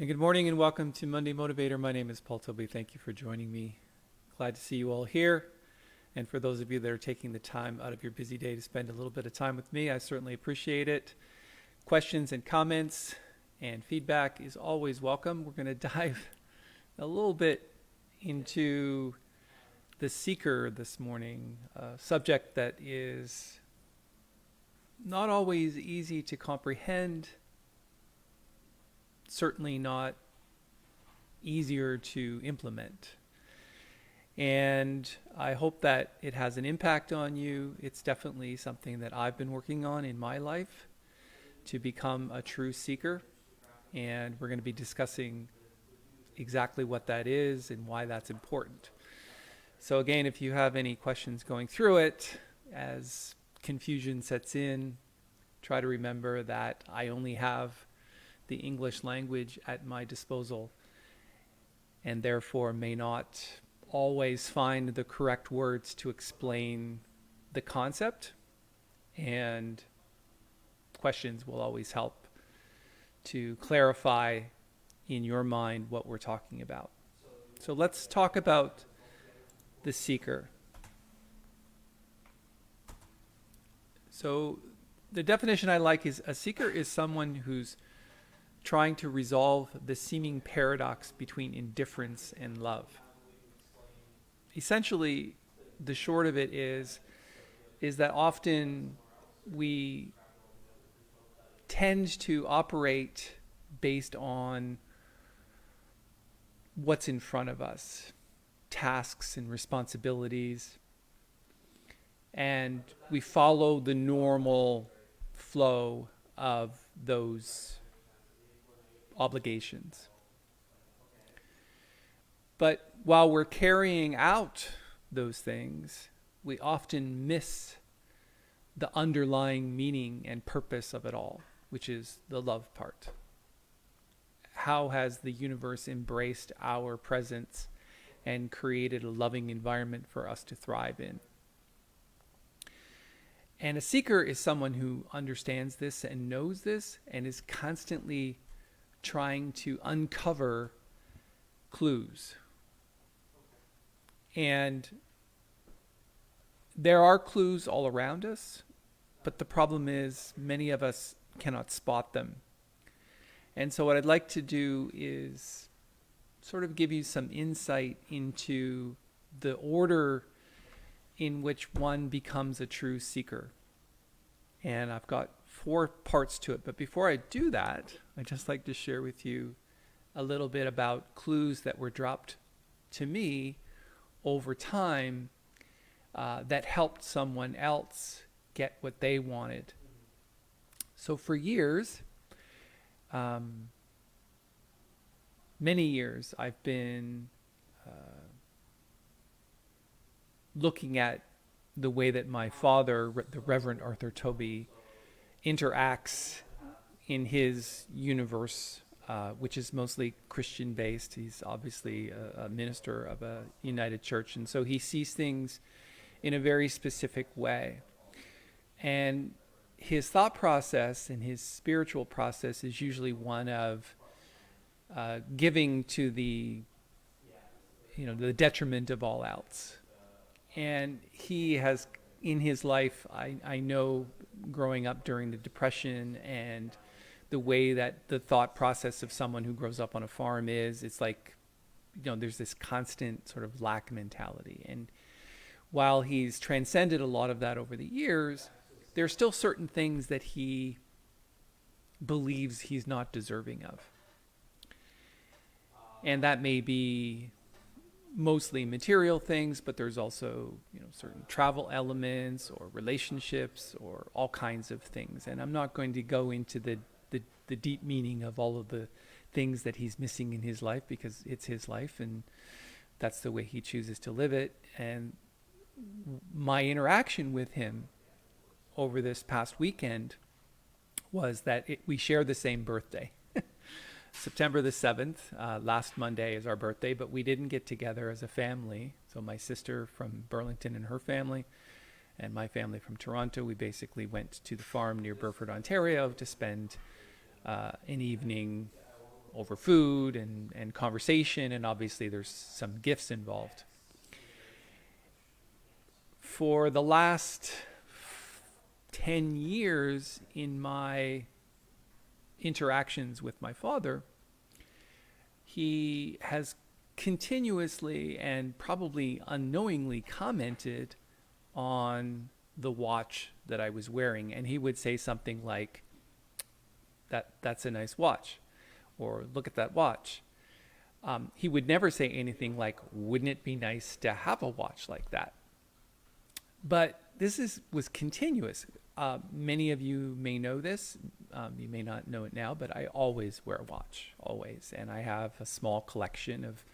Good morning and welcome to Monday Motivator. My name is Paul Tobey. Thank you for joining me. Glad to see you all here. And for those of you that are taking the time out of your busy day to spend a little bit of time with me, I certainly appreciate it. Questions and comments and feedback is always welcome. We're going to dive a little bit into the seeker this morning, a subject that is not always easy to comprehend, certainly not easier to implement. And I hope that it has an impact on you. It's definitely something that I've been working on in my life to become a true seeker. And we're going to be discussing exactly what that is and why that's important. So again, if you have any questions going through it, as confusion sets in, try to remember that I only have the English language at my disposal and therefore may not always find the correct words to explain the concept, and questions will always help to clarify in your mind what we're talking about. So let's talk about the seeker. So the definition I like is a seeker is someone who's trying to resolve the seeming paradox between indifference and love. Essentially, the short of it is that often we tend to operate based on what's in front of us, tasks and responsibilities, and we follow the normal flow of those obligations. But while we're carrying out those things, we often miss the underlying meaning and purpose of it all, which is the love part. How has the universe embraced our presence and created a loving environment for us to thrive in? And a seeker is someone who understands this and knows this and is constantly trying to uncover clues. And there are clues all around us, but the problem is many of us cannot spot them. And so what I'd like to do is sort of give you some insight into the order in which one becomes a true seeker. And I've got 4 parts to it. But before I do that, I'd just like to share with you a little bit about clues that were dropped to me over time that helped someone else get what they wanted. So for years, many years, I've been looking at the way that my father, the Reverend Arthur Tobey, interacts in his universe, which is mostly Christian based. He's obviously a minister of a United Church, and so he sees things in a very specific way. And his thought process and his spiritual process is usually one of giving to the detriment of all else. And he has, in his life, I know growing up during the Depression and the way that the thought process of someone who grows up on a farm is, it's like, there's this constant sort of lack mentality. And while he's transcended a lot of that over the years, there are still certain things that he believes he's not deserving of. And that may be mostly material things, but there's also, certain travel elements or relationships or all kinds of things. And I'm not going to go into the deep meaning of all of the things that he's missing in his life, because it's his life and that's the way he chooses to live it. And my interaction with him over this past weekend was that we share the same birthday. September the 7th, last Monday is our birthday, but we didn't get together as a family. So my sister from Burlington and her family, and my family from Toronto, we basically went to the farm near Burford, Ontario to spend an evening over food and conversation, and obviously there's some gifts involved. For the last 10 years in my interactions with my father, he has continuously and probably unknowingly commented on the watch that I was wearing. And he would say something like, that's a nice watch, or look at that watch. He would never say anything like, wouldn't it be nice to have a watch like that? But this was continuous. Many of you may know this. You may not know it now, but I always wear a watch, always. And I have a small collection of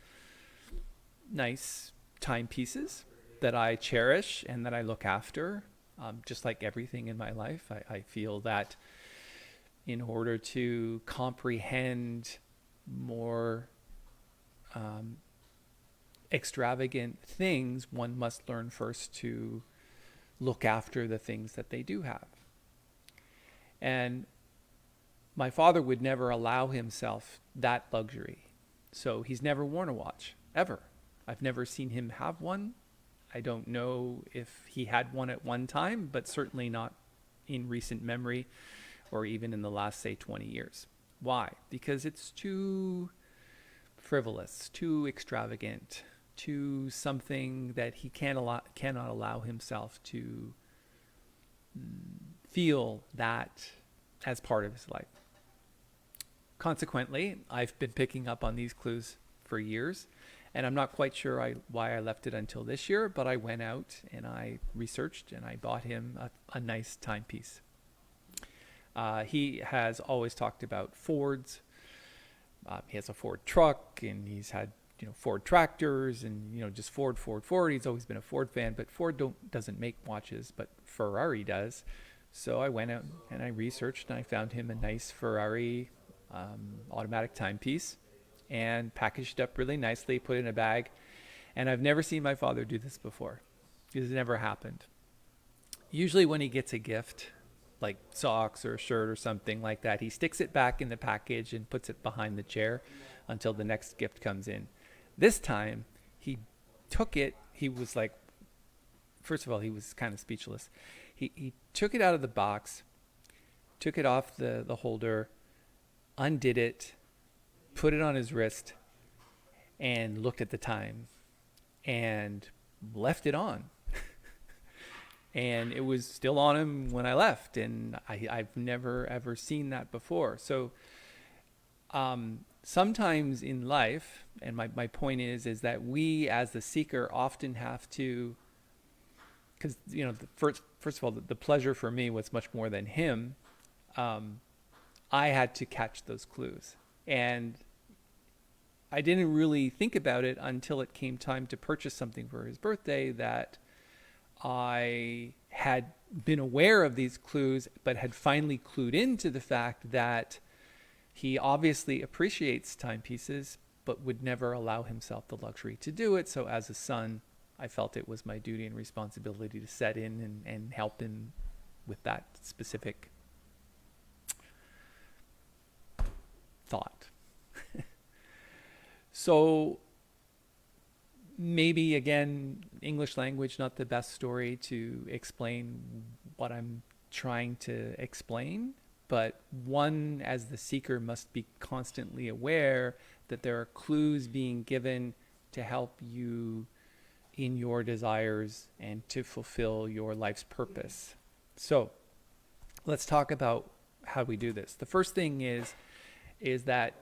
nice timepieces that I cherish and that I look after. Just like everything in my life, I feel that in order to comprehend more extravagant things, one must learn first to look after the things that they do have. And my father would never allow himself that luxury. So he's never worn a watch, ever. I've never seen him have one. I don't know if he had one at one time, but certainly not in recent memory or even in the last, say, 20 years. Why? Because it's too frivolous, too extravagant, to something that he cannot allow himself to feel that as part of his life. Consequently, I've been picking up on these clues for years, and I'm not quite sure why I left it until this year, but I went out and I researched and I bought him a nice timepiece. He has always talked about Fords. He has a Ford truck, and he's had Ford tractors, and just Ford. He's always been a Ford fan, but Ford doesn't make watches, but Ferrari does. So I went out and I researched, and I found him a nice Ferrari automatic timepiece, and packaged up really nicely, put it in a bag. And I've never seen my father do this before. This has never happened. Usually when he gets a gift, like socks or a shirt or something like that, he sticks it back in the package and puts it behind the chair until the next gift comes in. This time, he took it. He was like, first of all, he was kind of speechless. He took it out of the box, took it off the holder, undid it, put it on his wrist, and looked at the time, and left it on. And it was still on him when I left, and I've never, ever seen that before. So sometimes in life, and my point is that we as the seeker often have to, because first of all, the pleasure for me was much more than him. I had to catch those clues, and I didn't really think about it until it came time to purchase something for his birthday that I had been aware of these clues, but had finally clued into the fact that he obviously appreciates timepieces, but would never allow himself the luxury to do it. So as a son, I felt it was my duty and responsibility to set in and help him with that specific thought. So maybe, again, English language, not the best story to explain what I'm trying to explain, but one, as the seeker, must be constantly aware that there are clues being given to help you in your desires and to fulfill your life's purpose. So let's talk about how we do this. The first thing is that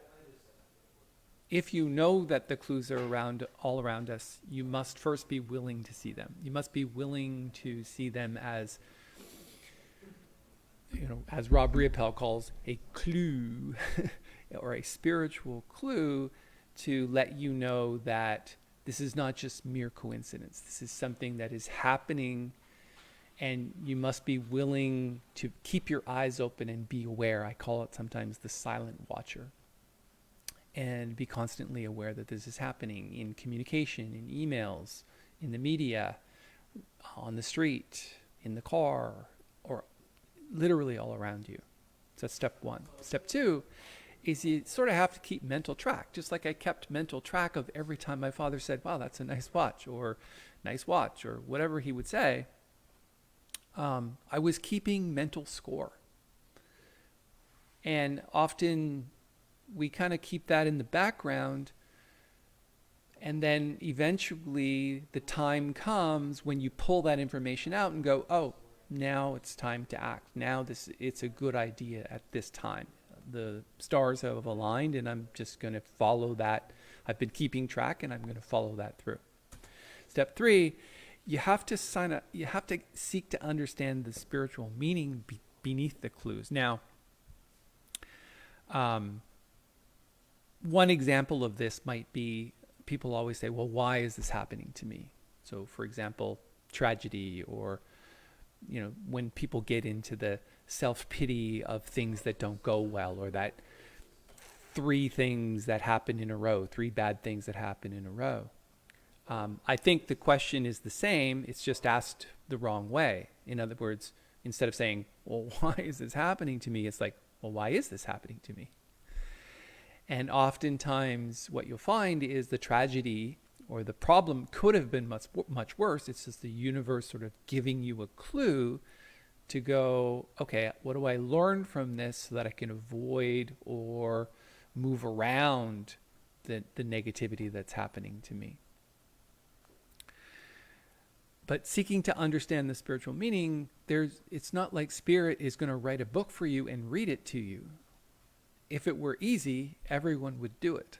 if you know that the clues are all around us, you must first be willing to see them. You must be willing to see them as, as Rob Riopel calls a clue or a spiritual clue, to let you know that this is not just mere coincidence. This is something that is happening, and you must be willing to keep your eyes open and be aware. I call it sometimes the silent watcher. And be constantly aware that this is happening in communication, in emails, in the media, on the street, in the car, or literally all around you. So that's step one. Step two is you sort of have to keep mental track, just like I kept mental track of every time my father said, wow, that's a nice watch, or nice watch, or whatever he would say. I was keeping mental score. And often we kind of keep that in the background, and then eventually the time comes when you pull that information out and go, oh, now it's time to act. Now it's a good idea at this time. The stars have aligned, and I'm just going to follow that. I've been keeping track, and I'm going to follow that through. Step 3, you have to seek to understand the spiritual meaning beneath the clues. Now, one example of this might be, people always say, well, why is this happening to me? So, for example, tragedy, or when people get into the self-pity of things that don't go well, or that 3 things that happen in a row, 3 bad things that happen in a row. I think the question is the same, it's just asked the wrong way. In other words, instead of saying, well, why is this happening to me? It's like, well, why is this happening to me? And oftentimes what you'll find is the tragedy or the problem could have been much worse. It's just the universe sort of giving you a clue to go, okay, what do I learn from this so that I can avoid or move around the negativity that's happening to me? But seeking to understand the spiritual meaning, it's not like Spirit is going to write a book for you and read it to you. If it were easy, everyone would do it.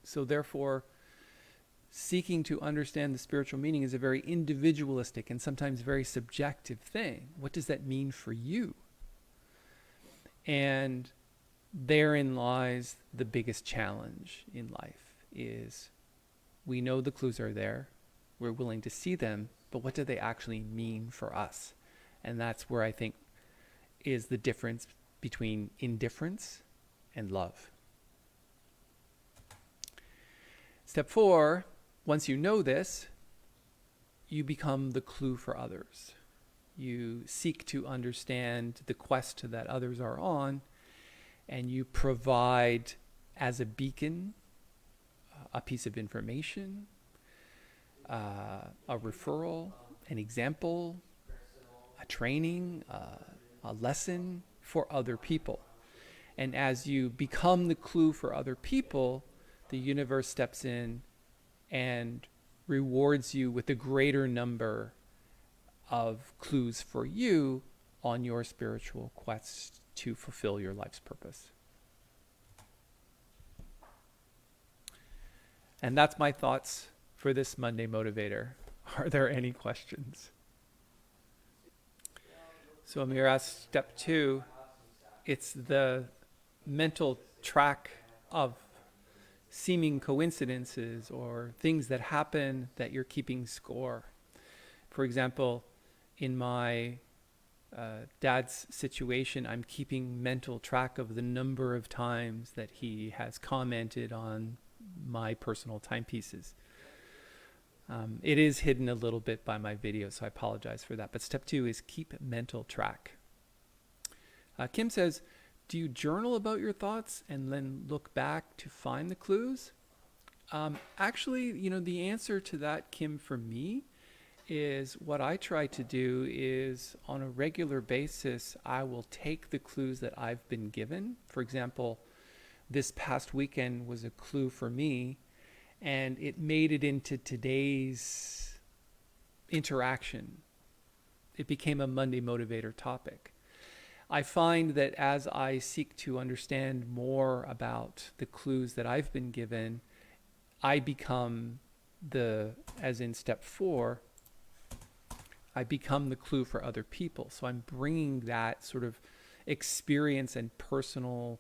So therefore, seeking to understand the spiritual meaning is a very individualistic and sometimes very subjective thing. What does that mean for you? And therein lies the biggest challenge in life, is we know the clues are there, we're willing to see them, but what do they actually mean for us? And that's where I think is the difference between indifference and love. Step 4, once you know this, you become the clue for others. You seek to understand the quest that others are on, and you provide as a beacon a piece of information, a referral, an example, a training, a lesson for other people. And as you become the clue for other people, the universe steps in and rewards you with a greater number of clues for you on your spiritual quest to fulfill your life's purpose. And that's my thoughts for this Monday Motivator. Are there any questions? So Amir asked step 2. It's the mental track of seeming coincidences or things that happen that you're keeping score. For example, in my dad's situation, I'm keeping mental track of the number of times that he has commented on my personal timepieces. It is hidden a little bit by my video, so I apologize for that. But step 2 is keep mental track. Kim says, do you journal about your thoughts and then look back to find the clues? Actually, the answer to that, Kim, for me, is what I try to do is on a regular basis, I will take the clues that I've been given. For example, this past weekend was a clue for me, and it made it into today's interaction. It became a Monday Motivator topic. I find that as I seek to understand more about the clues that I've been given, I become as in step 4, I become the clue for other people. So I'm bringing that sort of experience and personal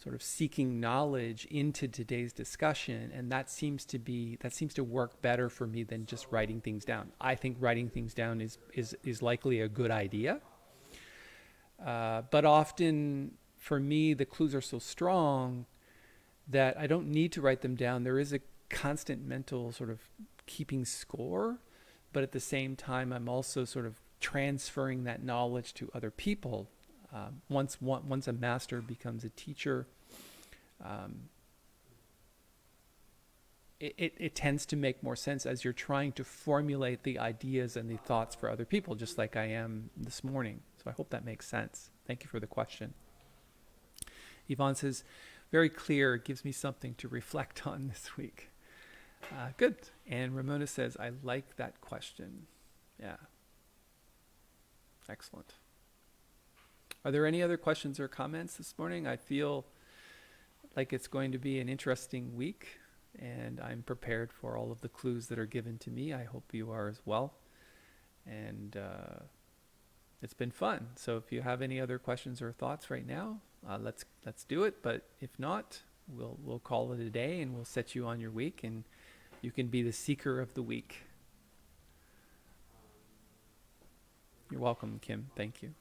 sort of seeking knowledge into today's discussion, and that seems to work better for me than just writing things down. I think writing things down is likely a good idea, but often for me the clues are so strong that I don't need to write them down. There is a constant mental sort of keeping score, but at the same time I'm also sort of transferring that knowledge to other people. Once a master becomes a teacher, it tends to make more sense as you're trying to formulate the ideas and the thoughts for other people, just like I am this morning. So I hope that makes sense. Thank you for the question. Yvonne says, very clear, gives me something to reflect on this week. Good. And Ramona says, I like that question. Yeah. Excellent. Are there any other questions or comments this morning? I feel like it's going to be an interesting week, and I'm prepared for all of the clues that are given to me. I hope you are as well. And it's been fun. So if you have any other questions or thoughts right now, let's do it. But if not, we'll call it a day, and we'll set you on your week, and you can be the seeker of the week. You're welcome, Kim. Thank you.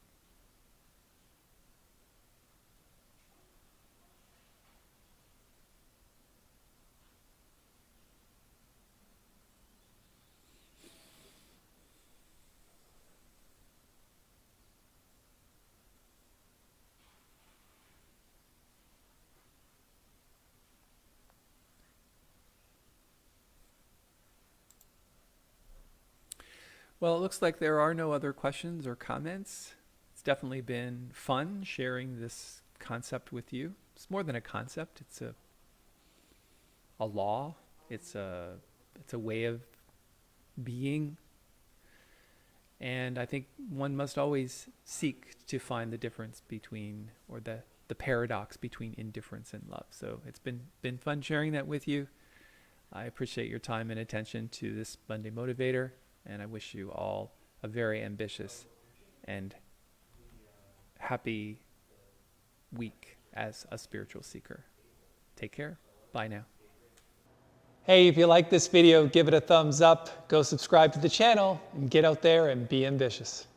Well, it looks like there are no other questions or comments. It's definitely been fun sharing this concept with you. It's more than a concept. It's a law. It's a way of being. And I think one must always seek to find the difference between, or the paradox between indifference and love. So it's been fun sharing that with you. I appreciate your time and attention to this Monday Motivator. And I wish you all a very ambitious and happy week as a spiritual seeker. Take care. Bye now. Hey, if you like this video, give it a thumbs up, go subscribe to the channel, and get out there and be ambitious.